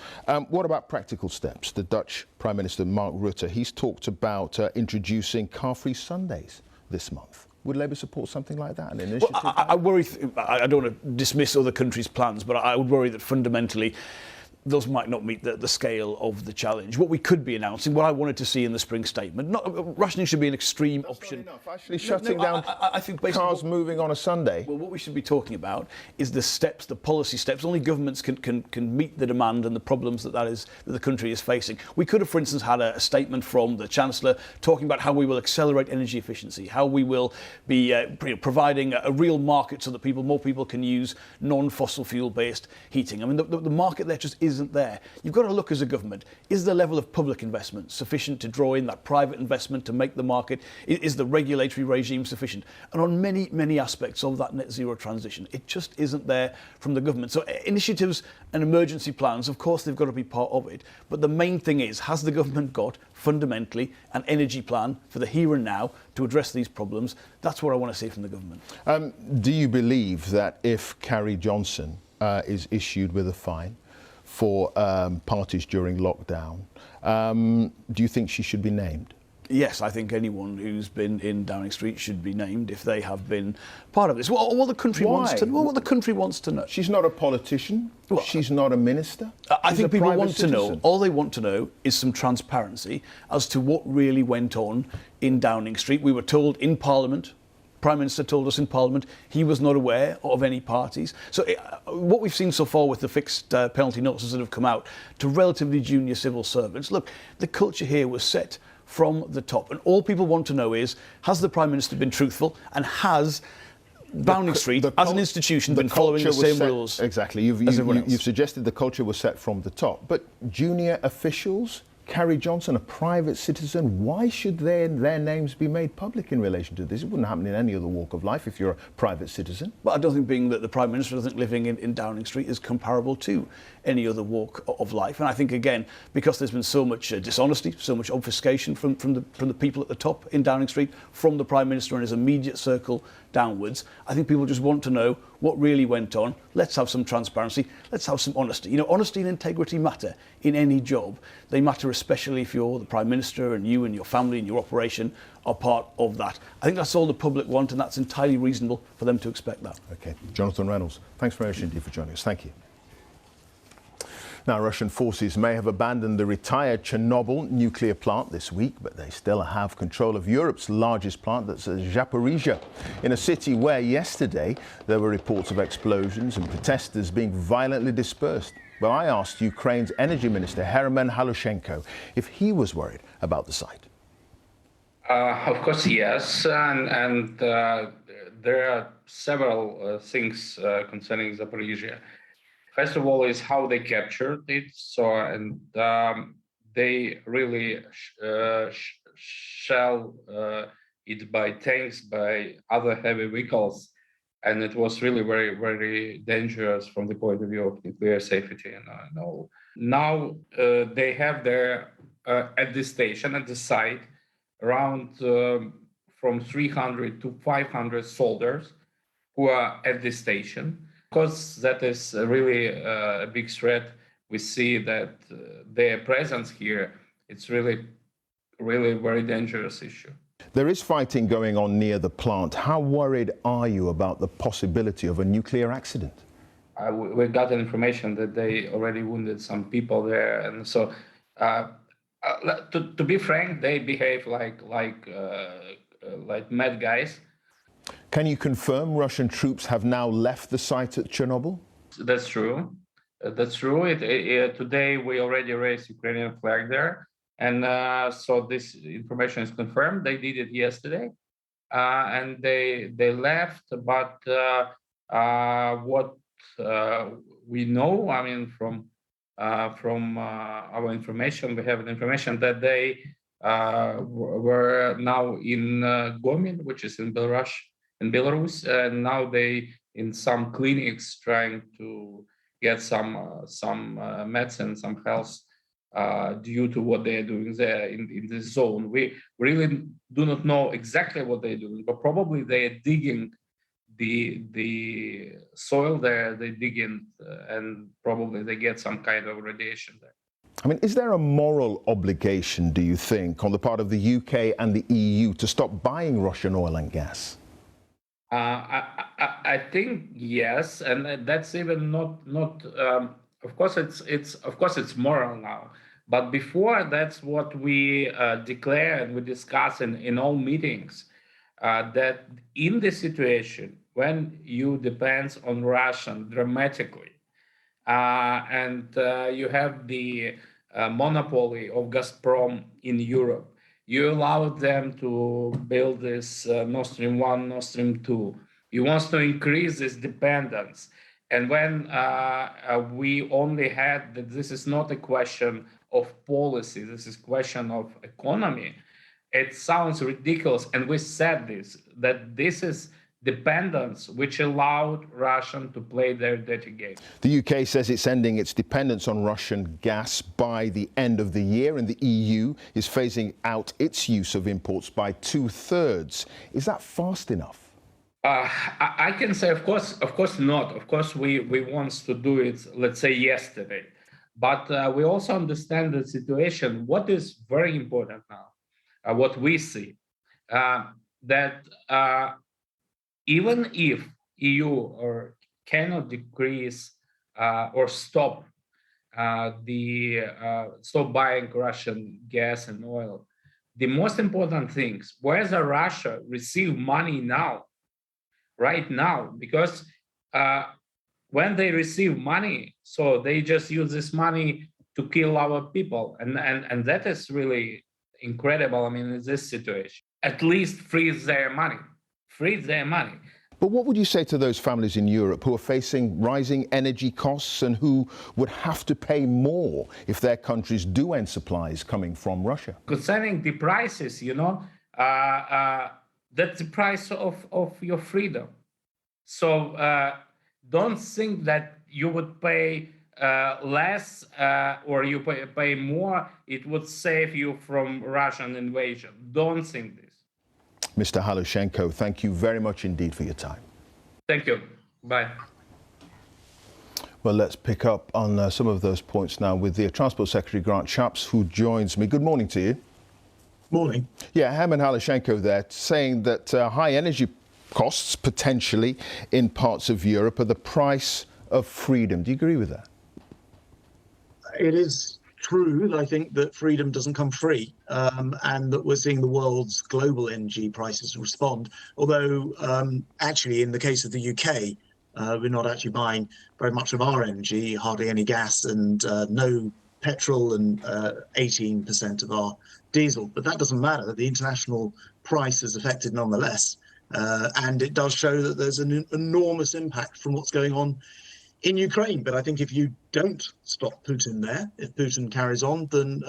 What about practical steps? The Dutch Prime Minister Mark Rutte, he's talked about introducing car-free Sundays this month. Would Labour support something like that, an initiative? Well, I worry, I don't want to dismiss other countries' plans, but I would worry that fundamentally those might not meet the scale of the challenge. What we could be announcing, what I wanted to see in the spring statement, rationing should be an extreme option. Not enough. Actually shutting down I think cars moving on a Sunday. Well, what we should be talking about is the steps, the policy steps. Only governments can meet the demand and the problems that the country is facing. We could have, for instance, had a statement from the Chancellor talking about how we will accelerate energy efficiency, how we will be providing a real market so that more people can use non-fossil fuel-based heating. I mean, the market there just isn't isn't there. You've got to look as a government, is the level of public investment sufficient to draw in that private investment to make the market? Is the regulatory regime sufficient? And on many, many aspects of that net zero transition, it just isn't there from the government. So initiatives and emergency plans, of course, they've got to be part of it. But the main thing is, has the government got fundamentally an energy plan for the here and now to address these problems? That's what I want to see from the government. Do you believe that if Carrie Johnson is issued with a fine for parties during lockdown, do you think she should be named? Yes, I think anyone who's been in Downing Street should be named if they have been part of this. What the country wants to know. What the country wants to know. She's not a politician. Well, she's not a minister. I think people want to know. All they want to know is some transparency as to what really went on in Downing Street. We were told in Parliament. Prime Minister told us in Parliament he was not aware of any parties. So what we've seen so far with the fixed penalty notices that have come out to relatively junior civil servants, look, the culture here was set from the top. And all people want to know is, has the Prime Minister been truthful, and has Downing Street as an institution been following the same rules? Exactly. You've suggested the culture was set from the top. But junior officials, Carrie Johnson, a private citizen, why should their names be made public in relation to this? It wouldn't happen in any other walk of life if you're a private citizen. But I don't think being that the Prime Minister, I think living in Downing Street is comparable to any other walk of life. And I think, again, because there's been so much dishonesty, so much obfuscation from the people at the top in Downing Street, from the Prime Minister and his immediate circle downwards, I think people just want to know what really went on. Let's have some transparency. Let's have some honesty. You know, honesty and integrity matter in any job. They matter especially if you're the Prime Minister and you and your family and your operation are part of that. I think that's all the public want, and that's entirely reasonable for them to expect that. OK. Jonathan Reynolds, thanks very much indeed for joining us. Thank you. Now, Russian forces may have abandoned the retired Chernobyl nuclear plant this week, but they still have control of Europe's largest plant, that's Zaporizhzhia, in a city where yesterday there were reports of explosions and protesters being violently dispersed. Well, I asked Ukraine's Energy Minister, Herman Halushenko, if he was worried about the site. Of course, yes. And there are several things concerning Zaporizhzhia. First of all, is how they captured it. They really shell it by tanks, by other heavy vehicles, and it was really very, very dangerous from the point of view of nuclear safety and all. Now they have there at the station, at the site, around from 300 to 500 soldiers who are at the station. Because that is really a big threat. We see that their presence here, it's really, really very dangerous issue. There is fighting going on near the plant. How worried are you about the possibility of a nuclear accident? We got information that they already wounded some people there, and so to be frank, they behave like mad guys. Can you confirm Russian troops have now left the site at Chernobyl? That's true. That's true. Today we already raised Ukrainian flag there, and so this information is confirmed. They did it yesterday, and they left. But what we know, I mean, from our information, we have information that they were now in Gomin, which is in Belarus, and now they in some clinics trying to get some medicine, some health due to what they are doing there in this zone. We really do not know exactly what they're doing, but probably they are digging the soil there, they dig in, and probably they get some kind of radiation there. I mean, is there a moral obligation, do you think, on the part of the UK and the EU to stop buying Russian oil and gas? I think yes, and that's even not. Of course, it's moral now. But before, that's what we declare and we discuss in all meetings. That in this situation, when you depend on Russian dramatically, and you have the monopoly of Gazprom in Europe, you allow them to build this Nord Stream 1, Nord Stream 2. You want to increase this dependence. And when we only had that this is not a question of policy, this is question of economy, it sounds ridiculous. And we said this, that this is dependence which allowed Russia to play their dirty game. The UK says it's ending its dependence on Russian gas by the end of the year, and the EU is phasing out its use of imports by 2/3. Is that fast enough? I can say, of course not. Of course, we want to do it, let's say, yesterday. But we also understand the situation. What is very important now, what we see, that even if EU cannot decrease or stop stop buying Russian gas and oil, the most important things, whether Russia receive money now, right now, because when they receive money, so they just use this money to kill our people, and that is really incredible. I mean, in this situation, at least freeze their money. But what would you say to those families in Europe who are facing rising energy costs and who would have to pay more if their countries do end supplies coming from Russia? Concerning the prices, that's the price of your freedom. So don't think that you would pay less or you pay more, it would save you from Russian invasion. Don't think this. Mr. Halushenko, thank you very much indeed for your time. Thank you. Bye. Well, let's pick up on some of those points now with the Transport Secretary, Grant Shapps, who joins me. Good morning to you. Morning. Yeah, Herman Halushenko there saying that high energy costs potentially in parts of Europe are the price of freedom. Do you agree with that? It is true, I think, that freedom doesn't come free, and that we're seeing the world's global energy prices respond. Although, actually, in the case of the UK, we're not actually buying very much of our energy, hardly any gas, and no petrol, and 18% of our diesel. But that doesn't matter. The international price is affected nonetheless. And it does show that there's an enormous impact from what's going on in Ukraine. But I think if you don't stop Putin there, if Putin carries on, then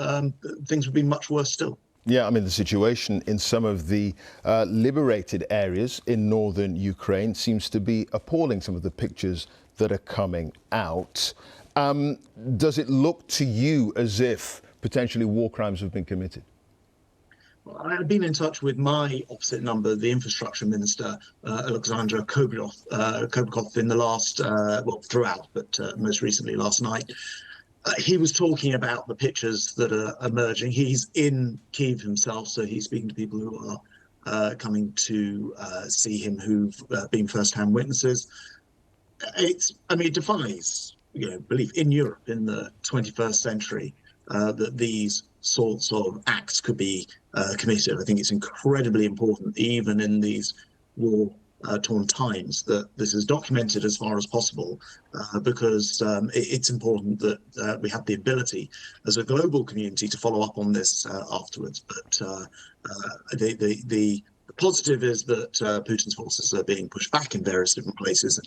things would be much worse still. Yeah, I mean, the situation in some of the liberated areas in northern Ukraine seems to be appalling, some of the pictures that are coming out. Does it look to you as if potentially war crimes have been committed? I've been in touch with my opposite number, the infrastructure minister, Alexandra Kobrakov, in the last, throughout, but most recently last night. He was talking about the pictures that are emerging. He's in Kyiv himself, so he's speaking to people who are coming to see him, who've been first-hand witnesses. It defies, belief in Europe in the 21st century that these sorts of acts could be committed. I think it's incredibly important, even in these war-torn times, that this is documented as far as possible, because it's important that we have the ability as a global community to follow up on this afterwards. But the positive is that Putin's forces are being pushed back in various different places, and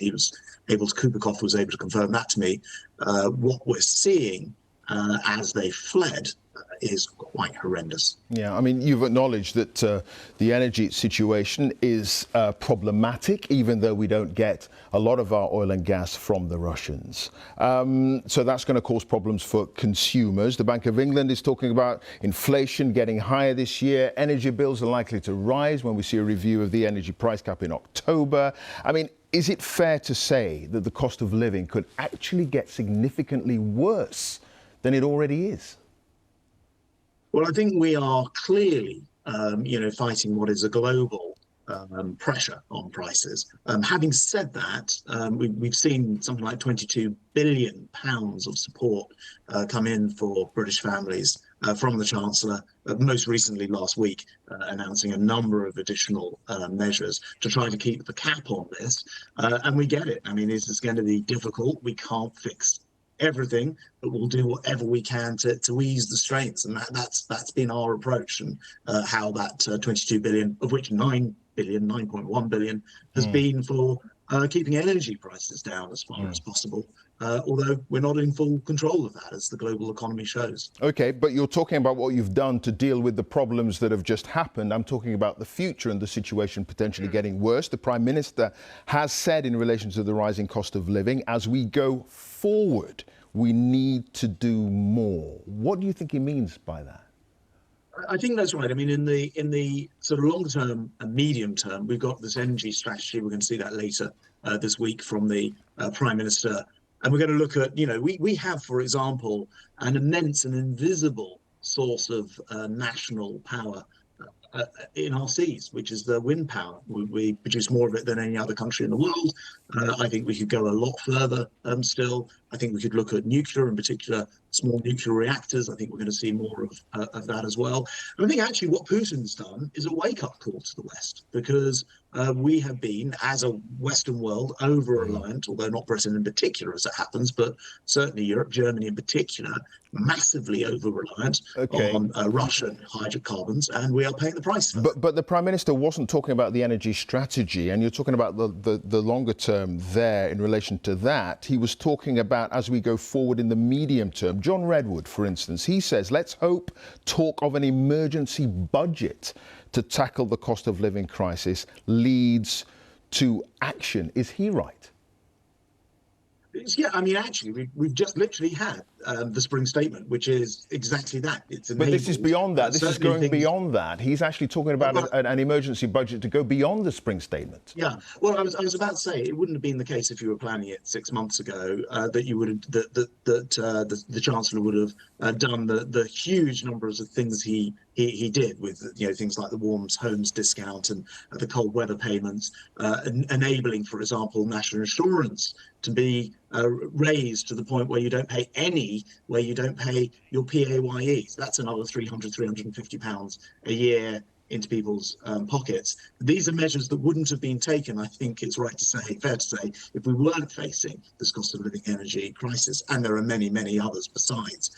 Kubrakov was able to confirm that to me. What we're seeing as they fled is quite horrendous. Yeah, I mean, you've acknowledged that the energy situation is problematic, even though we don't get a lot of our oil and gas from the Russians. So that's going to cause problems for consumers. The Bank of England is talking about inflation getting higher this year. Energy bills are likely to rise when we see a review of the energy price cap in October. I mean, is it fair to say that the cost of living could actually get significantly worse than it already is? Well, I think we are clearly, fighting what is a global pressure on prices. Having said that, we've seen something like £22 billion of support come in for British families from the Chancellor, most recently last week, announcing a number of additional measures to try to keep the cap on this. And we get it. I mean, this is going to be difficult. We can't fix everything, but we'll do whatever we can to ease the strains, and that's been our approach, and how that 22 billion, of which 9.1 billion has been for keeping energy prices down as far as possible, although we're not in full control of that, as the global economy shows. OK, but you're talking about what you've done to deal with the problems that have just happened. I'm talking about the future and the situation potentially getting worse. The Prime Minister has said in relation to the rising cost of living, as we go forward, we need to do more. What do you think he means by that? I think that's right. I mean, in the sort of longer term and medium term, we've got this energy strategy. We're going to see that later this week from the Prime Minister. And we're going to look at, we have, for example, an immense and invisible source of national power in our seas, which is the wind power. We produce more of it than any other country in the world. I think we could go a lot further still. I think we could look at nuclear, in particular, small nuclear reactors. I think we're going to see more of that as well. And I think actually what Putin's done is a wake-up call to the West, because we have been, as a Western world, over-reliant, although not Britain in particular as it happens, but certainly Europe, Germany in particular, massively over-reliant on Russian hydrocarbons, and we are paying the price for that. But the Prime Minister wasn't talking about the energy strategy, and you're talking about the longer term there in relation to that. He was talking about as we go forward in the medium term. John Redwood, for instance, he says, let's hope talk of an emergency budget to tackle the cost of living crisis leads to action. Is he right? Yeah, I mean, actually, we've just literally had the spring statement, which is exactly that. It's but this is beyond that. This is going beyond that. He's actually talking about an emergency budget to go beyond the spring statement. Yeah, well, I was about to say it wouldn't have been the case if you were planning it 6 months ago that you would have the Chancellor would have done the huge numbers of things he did with things like the warm homes discount and the cold weather payments, enabling, for example, national insurance to be raised to the point where you don't pay where you don't pay your PAYE. So that's another £350 a year into people's pockets. These are measures that wouldn't have been taken, I think it's fair to say, if we weren't facing this cost of living energy crisis. And there are many, many others besides.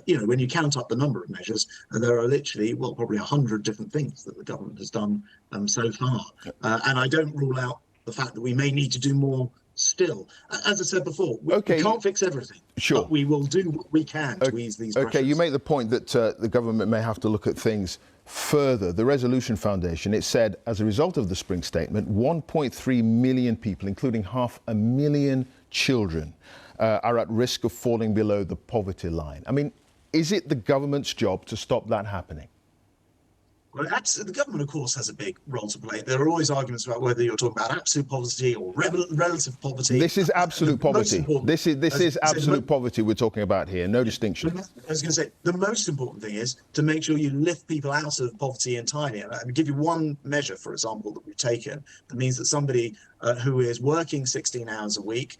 Yeah. When you count up the number of measures, there are literally, probably 100 different things that the government has done so far. And I don't rule out the fact that we may need to do more still. As I said before, we can't fix everything. Sure. But we will do what we can to ease these pressures. OK, you make the point that the government may have to look at things further. The Resolution Foundation, it said, as a result of the spring statement, 1.3 million people, including 500,000 children, are at risk of falling below the poverty line. I mean, is it the government's job to stop that happening? Well, the government, of course, has a big role to play. There are always arguments about whether you're talking about absolute poverty or relative poverty. This is absolute poverty. This is absolute poverty we're talking about here. No distinction. I was going to say, the most important thing is to make sure you lift people out of poverty entirely. And I will give you one measure, for example, that we've taken that means that somebody who is working 16 hours a week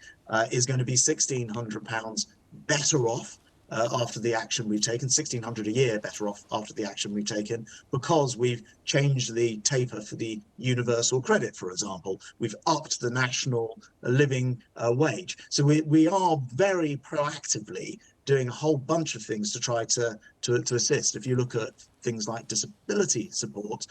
is going to be £1,600 better off after the action we've taken, £1,600 a year better off after the action we've taken, because we've changed the taper for the universal credit, for example. We've upped the national living wage. So we are very proactively doing a whole bunch of things to try to assist. If you look at things like disability support,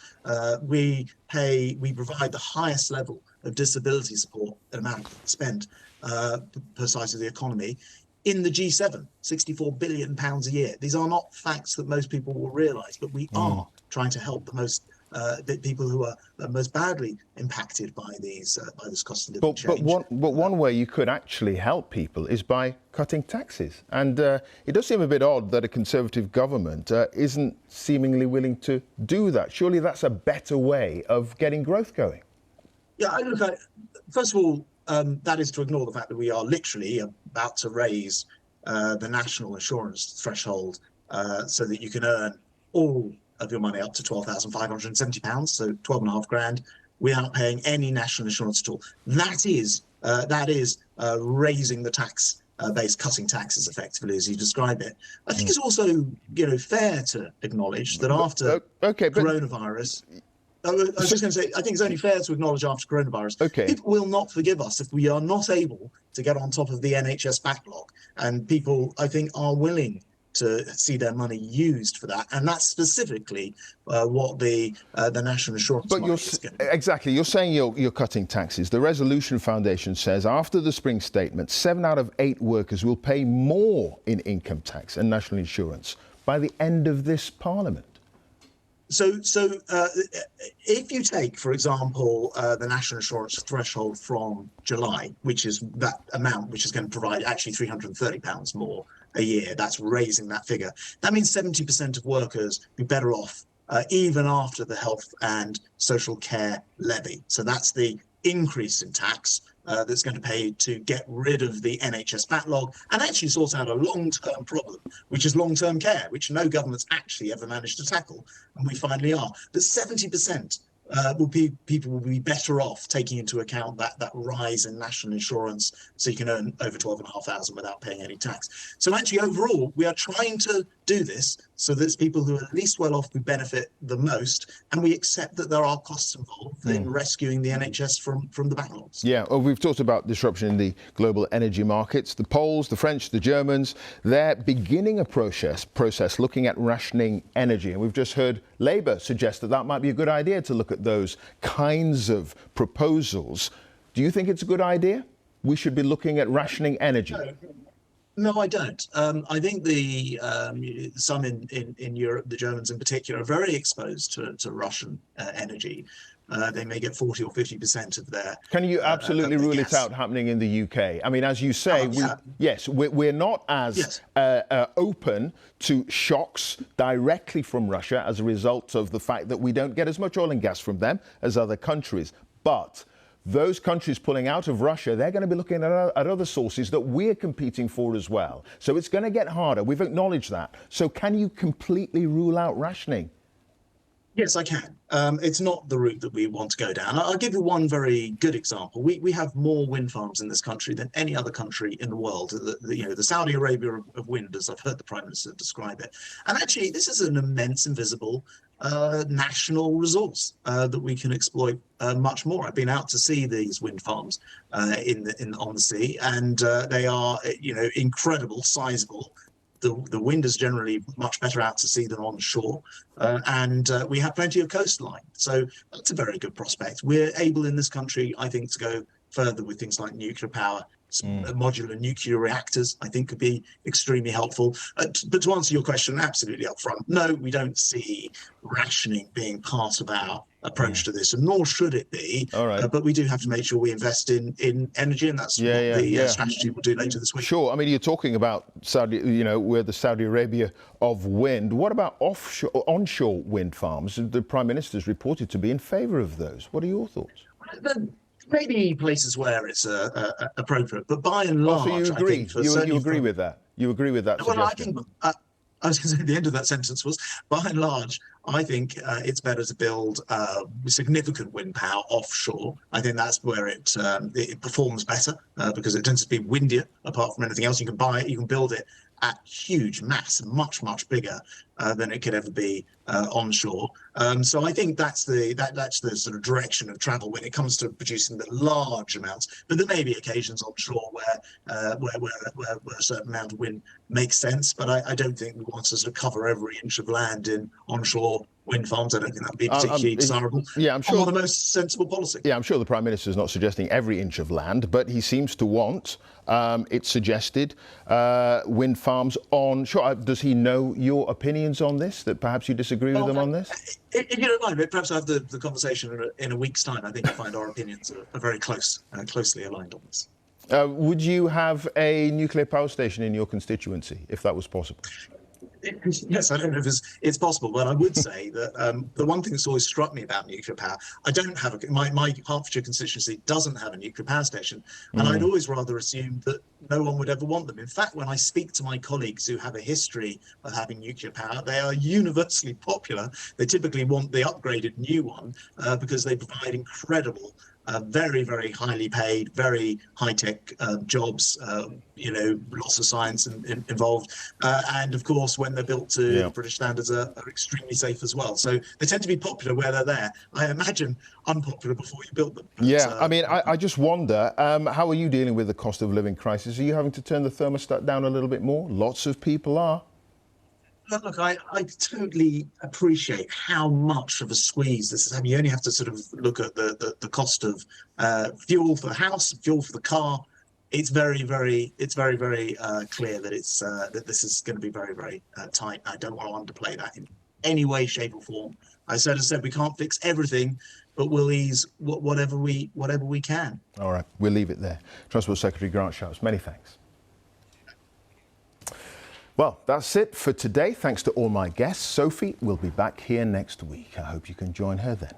we provide the highest level of disability support amount spent per size of the economy in the G7, £64 billion a year. These are not facts that most people will realise, but we are trying to help the people who are most badly impacted by this cost of living change. But one way you could actually help people is by cutting taxes. And it does seem a bit odd that a Conservative government isn't seemingly willing to do that. Surely that's a better way of getting growth going. Yeah, first of all, that is to ignore the fact that we are literally about to raise the national insurance threshold so that you can earn all of your money up to £12,570, so 12.5 grand, without paying any national insurance at all. That is raising the tax base, cutting taxes effectively, as you describe it. I think it's also fair to acknowledge that after coronavirus. I was just going to say, I think it's only fair to acknowledge after coronavirus, people will not forgive us if we are not able to get on top of the NHS backlog. And people, I think, are willing to see their money used for that, and that's specifically what the national insurance money is going to. Exactly, you're saying you're cutting taxes. The Resolution Foundation says after the spring statement, 7 out of 8 workers will pay more in income tax and national insurance by the end of this Parliament. So if you take, for example, the national insurance threshold from July, which is that amount which is going to provide actually £330 more a year, that's raising that figure. That means 70% of workers be better off even after the health and social care levy. So that's the increase in tax that's going to pay to get rid of the NHS backlog and actually sort out a long-term problem, which is long-term care, which no government's actually ever managed to tackle, and we finally are. But 70% people will be better off taking into account that rise in national insurance, so you can earn over 12,500 without paying any tax. So actually, overall, we are trying to do this so that it's people who are least well off who benefit the most, and we accept that there are costs involved in rescuing the NHS from the backlogs. Yeah, well, we've talked about disruption in the global energy markets. The Poles, the French, the Germans, they're beginning a process looking at rationing energy. And we've just heard Labour suggest that might be a good idea to look at those kinds of proposals. Do you think it's a good idea? We should be looking at rationing energy. No, I don't. I think some in Europe, the Germans in particular, are very exposed to Russian energy. They may get 40 or 50% of their. Can you absolutely rule it out happening in the UK? I mean, as you say, we're not as open to shocks directly from Russia as a result of the fact that we don't get as much oil and gas from them as other countries. But those countries pulling out of Russia, they're going to be looking at other sources that we're competing for as well. So it's going to get harder. We've acknowledged that. So can you completely rule out rationing? Yes, I can. It's not the route that we want to go down. I'll give you one very good example. We have more wind farms in this country than any other country in the world. The Saudi Arabia of wind, as I've heard the Prime Minister describe it. And actually, this is an immense, invisible national resource that we can exploit much more. I've been out to see these wind farms on the sea, and they are, incredible, sizable. The wind is generally much better out to sea than on shore, and we have plenty of coastline. So that's a very good prospect. We're able in this country, I think, to go further with things like nuclear power. Modular nuclear reactors, I think, could be extremely helpful. But to answer your question absolutely up front, no, we don't see rationing being part of our approach to this, and nor should it be. All right. But we do have to make sure we invest in energy, and that's what the strategy will do later this week. Sure. I mean, you're talking about Saudi, we're the Saudi Arabia of wind. What about onshore wind farms? The Prime Minister's reported to be in favour of those. What are your thoughts? Maybe places where it's appropriate, but by and large, so you agree? You agree with that? You agree with that suggestion? Well, I was going to say the end of that sentence was, by and large, I think it's better to build significant wind power offshore. I think that's where it performs better because it tends to be windier. Apart from anything else, you can buy it, you can build it at huge mass, much bigger than it could ever be onshore. So I think that's the sort of direction of travel when it comes to producing the large amounts. But there may be occasions onshore where a certain amount of wind makes sense. But I don't think we want to sort of cover every inch of land in onshore wind farms. I don't think that would be particularly desirable. Yeah, I'm sure the most sensible policy. Yeah, I'm sure the Prime Minister is not suggesting every inch of land, but he seems to want, it's suggested, wind farms onshore. Does he know your opinions on this, that perhaps you disagree with him on this? If you don't mind, perhaps I'll have the conversation in a week's time. I think you'll find our opinions are very closely aligned on this. Would you have a nuclear power station in your constituency, if that was possible? Yes, I don't know if it's possible, but I would say that the one thing that's always struck me about nuclear power, I don't have my Hertfordshire constituency doesn't have a nuclear power station, and I'd always rather assumed that no one would ever want them. In fact, when I speak to my colleagues who have a history of having nuclear power, they are universally popular. They typically want the upgraded new one because they provide incredible very, very highly paid, very high-tech jobs, lots of science involved. And of course, when they're built to British standards, are extremely safe as well. So they tend to be popular where they're there. I imagine unpopular before you build them. But, I mean, I just wonder, how are you dealing with the cost of living crisis? Are you having to turn the thermostat down a little bit more? Lots of people are. Look, I totally appreciate how much of a squeeze this is having. You only have to sort of look at the cost of fuel for the house, fuel for the car. It's very clear that that this is going to be very tight. I don't want to underplay that in any way, shape, or form. I said we can't fix everything, but we'll ease whatever we can. All right, we'll leave it there. Transport Secretary Grant Shapps, many thanks. Well, that's it for today. Thanks to all my guests. Sophie will be back here next week. I hope you can join her then.